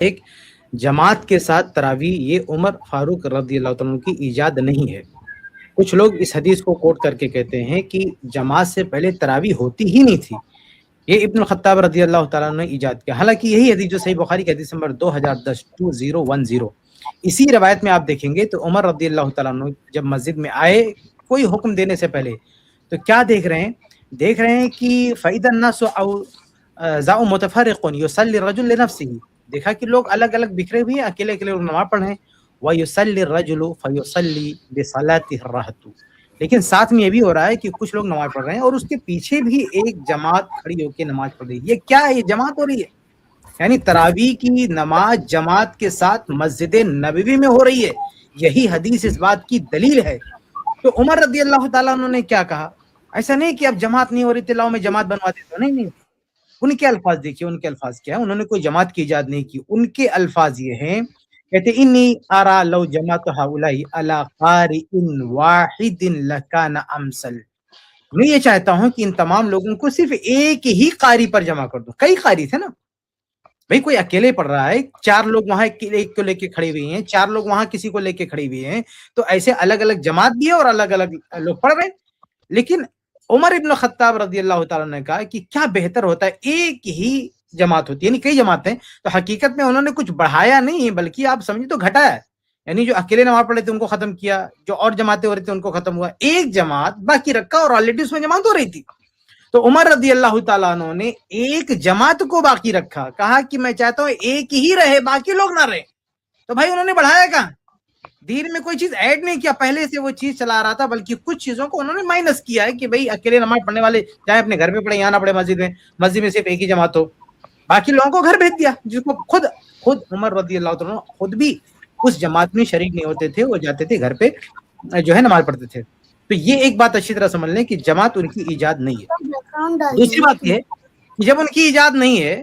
ایک جماعت کے ساتھ تراویح یہ عمر فاروق رضی اللہ تعالیٰ عنہ کی ایجاد نہیں ہے. کچھ لوگ اس حدیث کو کوٹ کر کے کہتے ہیں کہ جماعت سے پہلے تراویح ہوتی ہی نہیں تھی، یہ ابن الخطاب رضی اللہ تعالیٰ عنہ نے ایجاد کیا. حالانکہ یہی حدیث جو صحیح بخاری کی حدیث نمبر 2010 اسی روایت میں آپ دیکھیں گے تو عمر رضی اللہ تعالیٰ عنہ جب مسجد میں آئے کوئی حکم دینے سے پہلے تو کیا دیکھ رہے ہیں کہ فَإِذَا النَّاسُ ذَاءُ مُتَفَرِّقٌ يُصَلِّي الرَّجُلُ لِنَفْسِهِ، دیکھا کہ لوگ الگ الگ بکھرے ہوئے ہیں، اکیلے اکیلے لوگ نماز پڑھ رہے ہیں. وَيُصَلِّي الرَّجُلُ فَيُصَلِّي بِصَلَاتِهِ الرَّهْطُ، لیکن ساتھ میں یہ بھی ہو رہا ہے کہ کچھ لوگ نماز پڑھ رہے ہیں اور اس کے پیچھے بھی ایک جماعت کھڑی ہو کے نماز پڑھ رہی ہے. یہ کیا ہے؟ یہ جماعت ہو رہی ہے، یعنی تراویح کی نماز جماعت کے ساتھ مسجد نبوی میں ہو رہی ہے. یہی حدیث اس بات کی دلیل ہے. تو عمر رضی اللہ تعالیٰ عنہ نے کیا کہا؟ ایسا نہیں کہ اب جماعت نہیں ہو رہی تھی لاؤ میں جماعت بنوا دیتا ہوں، نہیں. ان کے الفاظ دیکھیے، ان کے الفاظ کیا ہے. انہوں نے کوئی جماعت کی ایجاد نہیں کی. ان کے الفاظ یہ ہیں، کہتے انی ارا لو جماعت ہؤلاء علی قارئ واحد لکان امثل، میں یہ چاہتا ہوں کہ ان تمام لوگوں کو صرف ایک ہی قاری پر جمع کر دوں. کئی قاری تھے نا بھائی، کوئی اکیلے پڑھ رہا ہے، چار لوگ وہاں ایک کو لے کے کھڑے ہوئے ہیں، چار لوگ وہاں کسی کو لے کے کھڑے ہوئے ہیں، تو ایسے الگ الگ جماعت بھی ہے اور الگ الگ لوگ پڑھ رہے ہیں. لیکن عمر ابن خطاب رضی اللہ تعالیٰ نے کہا کہ کیا بہتر ہوتا ہے ایک ہی جماعت ہوتی ہے، یعنی کئی جماعتیں. تو حقیقت میں انہوں نے کچھ بڑھایا نہیں بلکہ آپ سمجھے تو گھٹایا ہے. یعنی جو اکیلے نماز پڑھ رہے تھے ان کو ختم کیا، جو اور جماعتیں ہو رہی تھیں ان کو ختم ہوا، ایک جماعت باقی رکھا اور آلریڈی اس میں جماعت ہو رہی تھی. تو عمر رضی اللہ تعالیٰ عنہ نے ایک جماعت کو باقی رکھا، کہا کہ میں چاہتا ہوں ایک ہی رہے، باقی لوگ نہ رہے. تو بھائی انہوں نے بڑھایا کہاں؟ دین میں کوئی چیز ایڈ نہیں کیا، پہلے سے وہ چیز چلا رہا تھا، بلکہ کچھ چیزوں کو انہوں نے مائنس کیا ہے کہ بھئی اکیلے نماز پڑھنے والے چاہے اپنے گھر پہ پڑھے یہاں نہ پڑھے، مسجد میں صرف ایک ہی جماعت ہو، باقی لوگوں کو گھر بھیج دیا، جس کو خود عمر رضی اللہ تعالیٰ عنہ خود بھی اس جماعت میں شریک نہیں ہوتے تھے، وہ جاتے تھے گھر پہ جو ہے نماز پڑھتے تھے. تو یہ ایک بات اچھی طرح سمجھ لیں کہ جماعت ان کی ایجاد نہیں ہے. دوسری بات یہ ہے کہ جب ان کی ایجاد نہیں ہے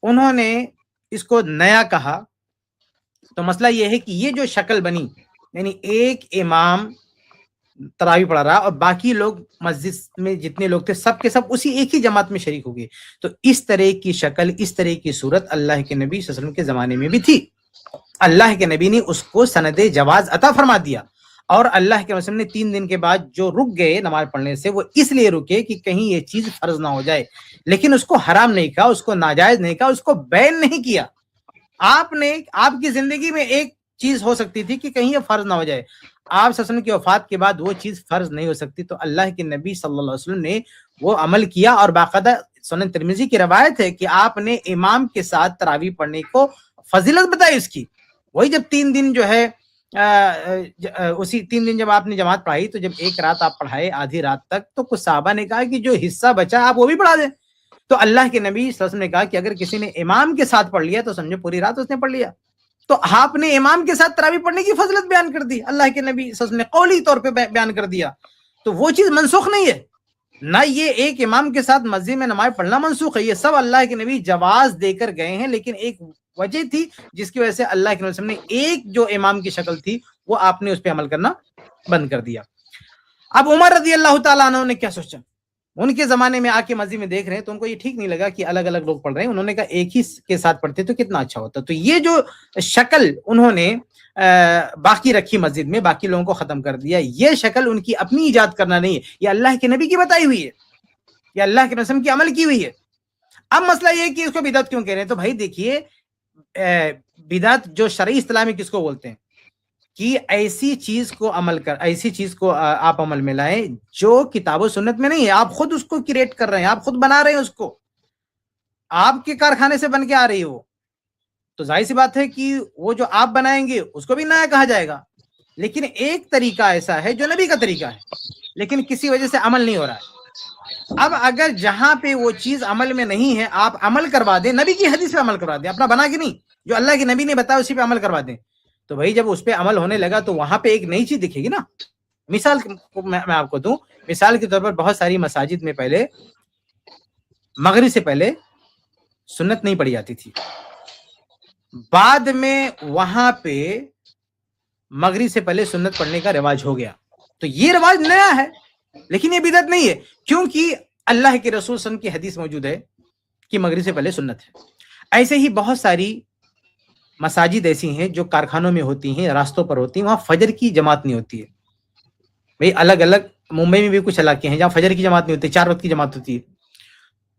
انہوں نے اس کو نیا کہا، تو مسئلہ یہ ہے کہ یہ جو شکل بنی، یعنی ایک امام تراویح پڑھا رہا اور باقی لوگ مسجد میں جتنے لوگ تھے سب کے سب اسی ایک ہی جماعت میں شریک ہو گئے، تو اس طرح کی شکل، اس طرح کی صورت اللہ کے نبی صلی اللہ علیہ وسلم کے زمانے میں بھی تھی. اللہ کے نبی نے اس کو سند جواز عطا فرما دیا، اور اللہ کے رسول نے 3 دن کے بعد جو رک گئے نماز پڑھنے سے وہ اس لیے رکے کہ کہیں یہ چیز فرض نہ ہو جائے، لیکن اس کو حرام نہیں کہا، اس کو ناجائز نہیں کہا، اس کو بین نہیں کیا. آپ کی زندگی میں ایک چیز ہو سکتی تھی کہ کہیں یہ فرض نہ ہو جائے، آپ صلی اللہ علیہ وسلم کی وفات کے بعد وہ چیز فرض نہیں ہو سکتی، تو اللہ کے نبی صلی اللہ علیہ وسلم نے وہ عمل کیا. اور باقاعدہ سنن ترمذی کی روایت ہے کہ آپ نے امام کے ساتھ تراویح پڑھنے کو فضیلت بتائی اس کی. وہی جب 3 دن جو ہے اسی 3 دن جب آپ نے جماعت پڑھائی تو جب ایک رات آپ پڑھائے آدھی رات تک، تو کچھ صحابہ نے کہا کہ جو حصہ بچا آپ وہ بھی پڑھا دیں. تو اللہ کے نبی صلی اللہ علیہ وسلم نے کہا کہ اگر کسی نے امام کے ساتھ پڑھ لیا تو سمجھو پوری رات اس نے پڑھ لیا. تو آپ نے امام کے ساتھ تراویح پڑھنے کی فضیلت بیان کر دی، اللہ کے نبی صلی اللہ علیہ وسلم نے قولی طور پہ بیان کر دیا. تو وہ چیز منسوخ نہیں ہے، نہ یہ ایک امام کے ساتھ مسجد میں نماز پڑھنا منسوخ ہے، یہ سب اللہ کے نبی جواز دے کر گئے ہیں. لیکن ایک وجہ تھی جس کی وجہ سے اللہ کے نبی نے ایک جو امام کی شکل تھی وہ آپ نے اس پہ عمل کرنا بند کر دیا. اب عمر رضی اللہ تعالیٰ عنہ نے کیا سوچا؟ ان کے زمانے میں آ کے مسجد میں دیکھ رہے ہیں تو ان کو یہ ٹھیک نہیں لگا کہ الگ الگ لوگ پڑھ رہے ہیں. انہوں نے کہا ایک ہی کے ساتھ پڑھتے تو کتنا اچھا ہوتا. تو یہ جو شکل انہوں نے باقی رکھی مسجد میں، باقی لوگوں کو ختم کر دیا، یہ شکل ان کی اپنی ایجاد کرنا نہیں ہے، یہ اللہ کے نبی کی بتائی ہوئی ہے، یہ اللہ کے رسول کی عمل کی ہوئی ہے. اب مسئلہ یہ ہے کہ اس کو بدعت کیوں کہہ رہے ہیں؟ تو بھائی دیکھیے، بدعت جو شرعی اصطلاح میں کس کو بولتے ہیں کہ ایسی چیز کو آپ عمل میں لائیں جو کتاب و سنت میں نہیں ہے، آپ خود اس کو کریٹ کر رہے ہیں، آپ خود بنا رہے ہیں، اس کو آپ کے کارخانے سے بن کے آ رہی ہو، تو ظاہر سی بات ہے کہ وہ جو آپ بنائیں گے اس کو بھی نیا کہا جائے گا. لیکن ایک طریقہ ایسا ہے جو نبی کا طریقہ ہے لیکن کسی وجہ سے عمل نہیں ہو رہا ہے. اب اگر جہاں پہ وہ چیز عمل میں نہیں ہے آپ عمل کروا دیں، نبی کی حدیث پہ عمل کروا دیں، اپنا بنا کے نہیں، جو اللہ کے نبی نے بتایا اسی پہ عمل کروا دیں، تو بھائی جب اس پہ عمل ہونے لگا تو وہاں پہ ایک نئی چیز دکھے گی نا. مثال میں آپ کو دوں، مثال کے طور پر بہت ساری مساجد میں پہلے مغرب سے پہلے سنت نہیں پڑھی جاتی تھی، بعد میں وہاں پہ مغرب سے پہلے سنت پڑھنے کا رواج ہو گیا. تو یہ رواج نیا ہے لیکن یہ بدعت نہیں ہے، کیونکہ اللہ کے رسول صلی اللہ علیہ وسلم کی حدیث موجود ہے کہ مغرب سے پہلے سنت ہے. ایسے ہی بہت ساری مساجد ایسی ہیں جو کارخانوں میں ہوتی ہیں, راستوں پر ہوتی ہیں, وہاں فجر کی جماعت نہیں ہوتی ہے. بھئی الگ الگ ممبئی میں بھی کچھ علاقے ہیں جہاں فجر کی جماعت نہیں ہوتی, 4 وقت کی جماعت ہوتی ہے.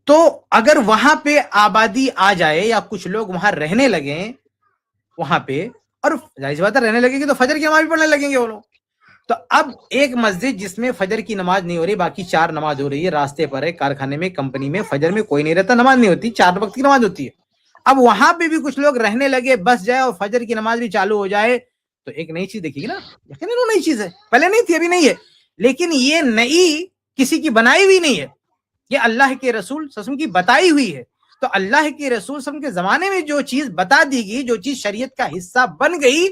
تو اگر وہاں پہ آبادی آ جائے یا کچھ لوگ وہاں رہنے لگیں وہاں پہ, اور ظاہر سی بات ہے رہنے لگیں گے تو فجر کی نماز بھی پڑھنے لگیں گے وہ لوگ. تو اب ایک مسجد جس میں فجر کی نماز نہیں ہو رہی, باقی 4 نماز ہو رہی ہے, راستے پر ہے, کارخانے میں, کمپنی میں, فجر میں کوئی نہیں رہتا, نماز نہیں ہوتی, 4 وقت کی نماز ہوتی ہے. اب وہاں پہ بھی کچھ لوگ رہنے لگے, بس جائے اور فجر کی نماز بھی چالو ہو جائے, تو ایک نئی چیز دیکھیے گی نا, یقیناً وہ نئی چیز ہے, پہلے نہیں تھی, ابھی نہیں ہے, لیکن یہ نئی کسی کی بنائی ہوئی نہیں ہے, یہ اللہ کے رسول صلی اللہ علیہ وسلم کی بتائی ہوئی ہے. تو اللہ کے رسول صلی اللہ علیہ وسلم کے زمانے میں جو چیز بتا دی گئی, جو چیز شریعت کا حصہ بن گئی,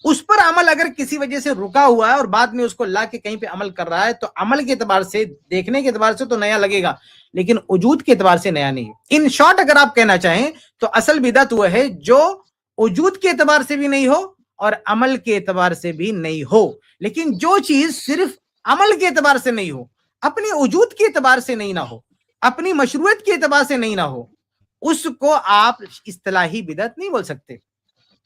اس پر عمل اگر کسی وجہ سے رکا ہوا ہے اور بعد میں اس کو لا کے کہیں پہ عمل کر رہا ہے, تو عمل کے اعتبار سے, دیکھنے کے اعتبار سے تو نیا لگے گا, لیکن وجود کے اعتبار سے نیا نہیں. ان شارٹ اگر آپ کہنا چاہیں تو اصل بدعت وہ ہے جو وجود کے اعتبار سے بھی نہیں ہو اور عمل کے اعتبار سے بھی نہیں ہو. لیکن جو چیز صرف عمل کے اعتبار سے نہیں ہو, اپنی وجود کے اعتبار سے نہیں نہ ہو, اپنی مشروعیت کے اعتبار سے نہیں نہ ہو, اس کو آپ اصطلاحی بدعت نہیں بول سکتے,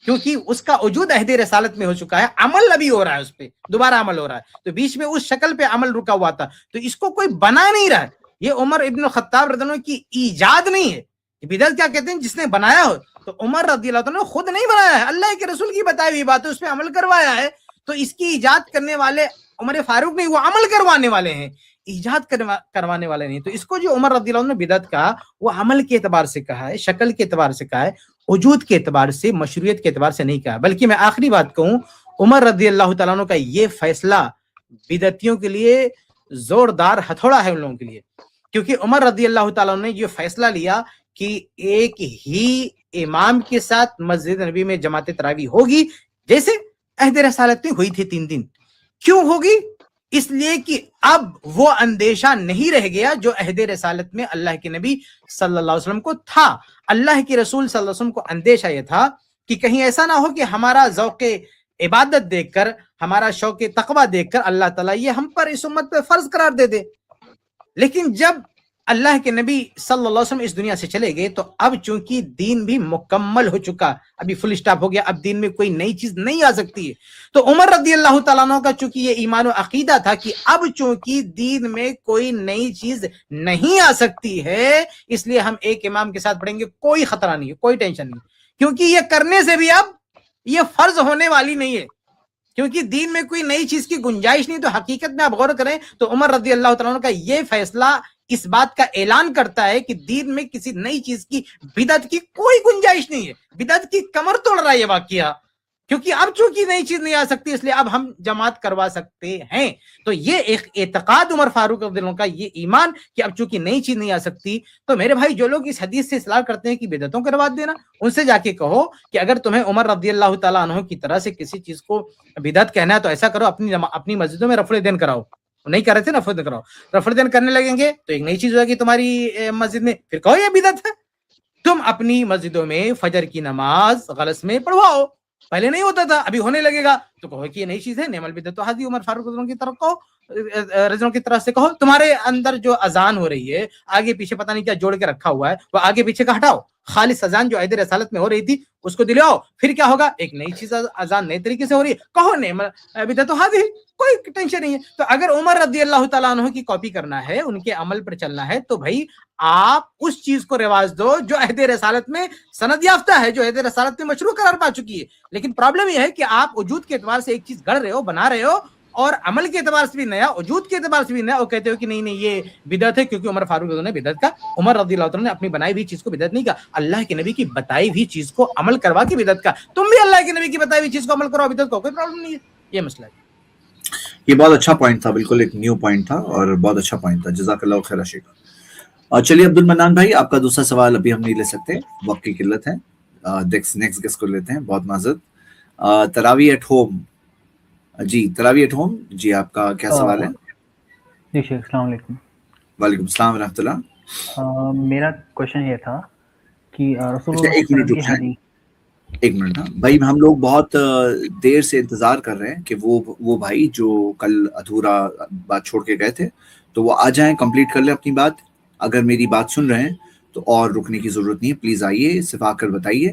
کیونکہ اس کا وجود عہد رسالت میں ہو چکا ہے, عمل ابھی ہو رہا ہے, اس پہ دوبارہ عمل ہو رہا ہے, تو بیچ میں اس شکل پہ عمل رکا ہوا تھا, تو اس کو کوئی بنا نہیں رہا ہے. یہ عمر ابن الخطاب رضی اللہ عنہ کی ایجاد نہیں ہے. بدعت کیا کہتے ہیں, جس نے بنایا ہو, تو عمر رضی اللہ عنہ خود نہیں بنایا ہے, اللہ کے رسول کی بتائی ہوئی بات ہے, اس پہ عمل کروایا ہے. تو اس کی ایجاد کرنے والے عمر فاروق نہیں, وہ عمل کروانے والے ہیں, ایجاد کروانے والے نہیں. تو اس کو جو عمر رضی اللہ عنہ نے بدعت کہا, وہ عمل کے اعتبار سے کہا ہے, شکل کے اعتبار سے کہا ہے, وجود کے اعتبار سے, مشروعیت کے اعتبار سے نہیں کہا. بلکہ میں آخری بات کہوں, عمر رضی اللہ تعالیٰ عنہ کا یہ فیصلہ بدعتیوں کے لیے زوردار ہتھوڑا ہے ان لوگوں کے لیے, کیونکہ عمر رضی اللہ تعالیٰ عنہ نے یہ فیصلہ لیا کہ ایک ہی امام کے ساتھ مسجد نبی میں جماعت تراویح ہوگی, جیسے عہد رسالت میں ہوئی تھی 3 دن. کیوں ہوگی؟ اس لیے کہ اب وہ اندیشہ نہیں رہ گیا جو عہد رسالت میں اللہ کے نبی صلی اللہ علیہ وسلم کو تھا. اللہ کے رسول صلی اللہ علیہ وسلم کو اندیشہ یہ تھا کہ کہیں ایسا نہ ہو کہ ہمارا ذوق عبادت دیکھ کر, ہمارا شوق تقویٰ دیکھ کر اللہ تعالیٰ یہ ہم پر اس امت پہ فرض قرار دے دے. لیکن جب اللہ کے نبی صلی اللہ علیہ وسلم اس دنیا سے چلے گئے, تو اب چونکہ دین بھی مکمل ہو چکا, ابھی فل اسٹاپ ہو گیا, اب دین میں کوئی نئی چیز نہیں آ سکتی ہے. تو عمر رضی اللہ تعالیٰ عنہ کا چونکہ یہ ایمان و عقیدہ تھا کہ اب چونکہ دین میں کوئی نئی چیز نہیں آ سکتی ہے, اس لیے ہم ایک امام کے ساتھ پڑھیں گے, کوئی خطرہ نہیں ہے, کوئی ٹینشن نہیں, کیونکہ یہ کرنے سے بھی اب یہ فرض ہونے والی نہیں ہے, کیونکہ دین میں کوئی نئی چیز کی گنجائش نہیں. تو حقیقت میں آپ غور کریں تو عمر رضی اللہ تعالیٰ عنہ کا یہ فیصلہ اس بات کا اعلان کرتا ہے کہ دین میں کسی نئی چیز کی, بدعت کی کوئی گنجائش نہیں ہے, بدعت کی کمر توڑ رہا ہے یہ واقعہ, کیونکہ اب چونکہ نئی چیز نہیں آ سکتی, اس لیے اب ہم جماعت کروا سکتے ہیں. تو یہ ایک اعتقاد عمر فاروق رضی اللہ عنہ کا, یہ ایمان کہ اب چونکہ نئی چیز نہیں آ سکتی. تو میرے بھائی جو لوگ اس حدیث سے اصرار کرتے ہیں کہ بدعتوں کا رواج دینا, ان سے جا کے کہو کہ اگر تمہیں عمر رضی اللہ تعالیٰ عنہ کی طرح سے کسی چیز کو بدعت کہنا ہے تو ایسا کرو, اپنی مسجدوں میں رفع دین کراؤ. نہیں کر رہے تھے, رفع دین کراؤ, رفع دین کرنے لگیں گے تو ایک نئی چیز ہوگی تمہاری مسجد میں, پھر کہو یہ بدعت ہے. تم اپنی مسجدوں میں فجر کی نماز غلط میں پڑھواؤ, پہلے نہیں ہوتا تھا, ابھی ہونے لگے گا, تو کہو کہ یہ نئی چیز ہے, نعم البدعۃ هذه. عمر فاروق رضی اللہ عنہ کی طرف کہو, رضی کی طرف سے کہو, تمہارے اندر جو اذان ہو رہی ہے آگے پیچھے پتہ نہیں کیا جوڑ کے رکھا ہوا ہے, وہ آگے پیچھے کا ہٹاؤ, خالص اذان جو عہد رسالت میں ہو رہی تھی اس کو دلاؤ. پھر کیا ہوگا, ایک نئی چیز اذان نئے طریقے سے ہو رہی ہے, کہو نعم البدعۃ هذه, کوئی ٹینشن نہیں ہے. تو اگر عمر رضی اللہ تعالیٰ عنہ کی کاپی کرنا ہے, ان کے عمل پر چلنا ہے, تو بھائی آپ اس چیز کو رواج دو جو عہد رسالت میں سند یافتہ ہے, جو عہد رسالت میں مشروع قرار پا چکی ہے. لیکن پرابلم یہ ہے کہ آپ وجود کے اعتبار سے ایک چیز گڑھ رہے ہو, بنا رہے ہو, اور عمل کے اعتبار سے بھی نیا, وجود کے اعتبار سے بھی نیا, اور کہتے ہو کہ نہیں یہ بدعت ہے کیونکہ عمر فاروق نے بدعت کا. عمر رضی اللہ عنہ نے اپنی بنائی ہوئی چیز کو بدعت نہیں کہا, اللہ کے نبی کی بتائی ہوئی چیز کو عمل کروا کے بدعت کا. تم بھی اللہ کے نبی کی بتائی ہوئی چیز کو عمل کرو, بدعت کو کوئی پرابلم نہیں ہے. یہ مسئلہ ہے. یہ بہت اچھا پوائنٹ تھا, بالکل ایک نیو پوائنٹ تھا اور بہت اچھا پوائنٹ تھا, جزاک اللہ خیر عشیق. اور چلیے عبد المنان بھائی, آپ کا دوسرا سوال ابھی ہم نہیں لے سکتے, وقت کی قلت ہے. نیکسٹ گیسٹ کو لیتے ہیں, بہت معذرت. تراویح ایٹ ہوم, جی تراویح ایٹ ہوم, جی آپ کا کیا سوال ہے؟ جی شیخ السلام علیکم. وعلیکم السلام ورحمۃ اللہ. میرا کوشچن یہ تھا کہ رسول اچھا ایک منٹ رکیں, ایک منٹ. ہاں بھائی, ہم لوگ بہت دیر سے انتظار کر رہے ہیں کہ وہ بھائی جو کل ادھورا بات چھوڑ کے گئے تھے تو وہ آ جائیں, کمپلیٹ کر لیں اپنی بات. اگر میری بات سن رہے ہیں تو اور رکنے کی ضرورت نہیں ہے, پلیز آئیے, صرف آ کر بتائیے.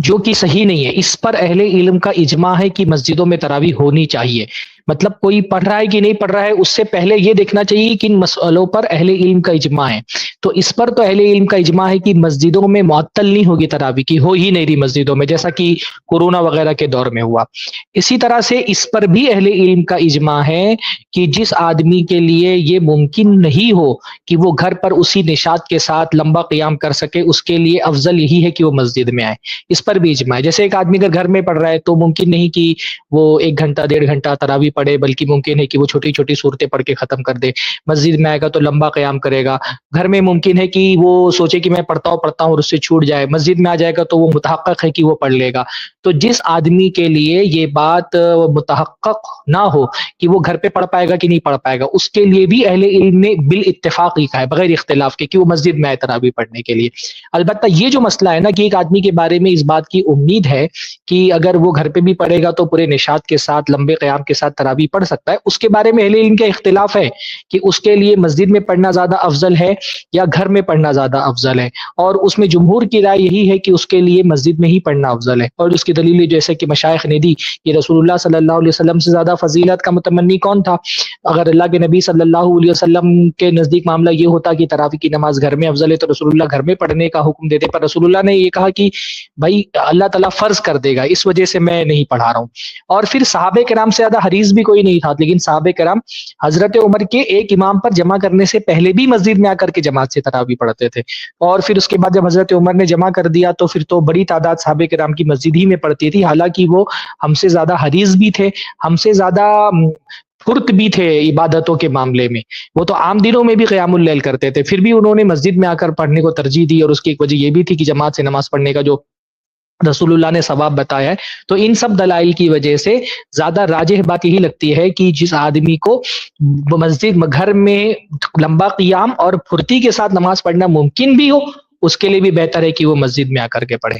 جو کہ صحیح نہیں ہے. اس پر اہل علم کا اجماع ہے کہ مسجدوں میں تراویح ہونی چاہیے. مطلب کوئی پڑھ رہا ہے کہ نہیں پڑھ رہا ہے، اس سے پہلے یہ دیکھنا چاہیے کہ ان مسئلوں پر اہل علم کا اجماع ہے. تو اس پر تو اہل علم کا اجماع ہے کہ مسجدوں میں معطل نہیں ہوگی تراویح کی، ہو ہی نہیں رہی مسجدوں میں، جیسا کہ کورونا وغیرہ کے دور میں ہوا. اسی طرح سے اس پر بھی اہل علم کا اجماع ہے کہ جس آدمی کے لیے یہ ممکن نہیں ہو کہ وہ گھر پر اسی نشاط کے ساتھ لمبا قیام کر سکے، اس کے لیے افضل یہی ہے کہ وہ مسجد میں آئے. اس پر بھی اجماع ہے. جیسے ایک آدمی اگر گھر میں پڑھ رہا ہے تو ممکن نہیں کہ وہ 1 گھنٹہ 1.5 گھنٹہ تراویح پڑھے، بلکہ ممکن ہے کہ وہ چھوٹی چھوٹی صورتیں پڑھ کے ختم کر دے. مسجد میں آئے گا تو لمبا قیام کرے گا. گھر میں ممکن ہے کہ وہ سوچے کہ میں پڑھتا ہوں اور اس سے چھوٹ جائے. مسجد میں آ جائے گا تو وہ متحقق ہے کہ وہ پڑھ لے گا. تو جس آدمی کے لیے یہ بات متحقق نہ ہو کہ وہ گھر پہ پڑھ پائے گا کہ نہیں پڑھ پائے گا، اس کے لیے بھی اہل علم نے بالاتفاق لکھا ہے، بغیر اختلاف کے، کہ وہ مسجد میں آئے تراویح پڑھنے کے لیے. البتہ یہ جو مسئلہ ہے نا کہ ایک آدمی کے بارے میں اس بات کی امید ہے کہ اگر وہ گھر پہ بھی پڑھے گا تو پورے نشاط کے ساتھ لمبے قیام کے ساتھ تراویح پڑھ سکتا ہے، اس کے بارے میں اہل علم کا اختلاف ہے کہ اس کے لیے مسجد میں پڑھنا زیادہ افضل ہے یا گھر میں پڑھنا زیادہ افضل ہے. اور اس میں جمہور کی رائے یہی ہے کہ اس کے لیے مسجد میں ہی پڑھنا افضل ہے. اور اس کی دلیل جیسے کہ مشائخ نے دی کہ رسول اللہ صلی اللہ علیہ وسلم سے زیادہ فضیلت کا متمنی کون تھا؟ اگر اللہ کے نبی صلی اللہ علیہ وسلم کے نزدیک معاملہ یہ ہوتا کہ تراویح کی نماز گھر میں افضل ہے تو رسول اللہ گھر میں پڑھنے کا حکم دیتے، پر رسول اللہ نے یہ کہا کہ بھائی اللہ تعالیٰ فرض کر دے گا، اس وجہ سے میں نہیں پڑھا رہا ہوں. اور پھر صحابہ کرام سے زیادہ حریص بھی کوئی نہیں تھا، لیکن صحابہ کرام حضرت عمر کے ایک امام پر جمع کرنے سے پہلے بھی مسجد میں آ کر کے جماعت سے تراویح پڑھتے تھے. اور پھر اس کے بعد جب حضرت عمر نے جمع کر دیا تو پھر تو بڑی تعداد صحابہ کرام کی مسجد ہی میں پڑھتی تھی، حالانکہ وہ ہم سے زیادہ حریص بھی تھے، ہم سے زیادہ پھرت بھی تھے عبادتوں کے معاملے میں. وہ تو عام دنوں میں بھی قیام اللیل کرتے تھے، پھر بھی انہوں نے مسجد میں آ کر پڑھنے کو ترجیح دی. اور اس کی ایک وجہ یہ بھی تھی کہ جماعت سے نماز پڑھنے کا جو رسول اللہ نے ثواب بتایا ہے. تو ان سب دلائل کی وجہ سے زیادہ راجح بات یہی لگتی ہے کہ جس آدمی کو مسجد گھر میں لمبا قیام اور پھرتی کے ساتھ نماز پڑھنا ممکن بھی ہو، اس کے لیے بھی بہتر ہے کہ وہ مسجد میں آ کر کے پڑھے.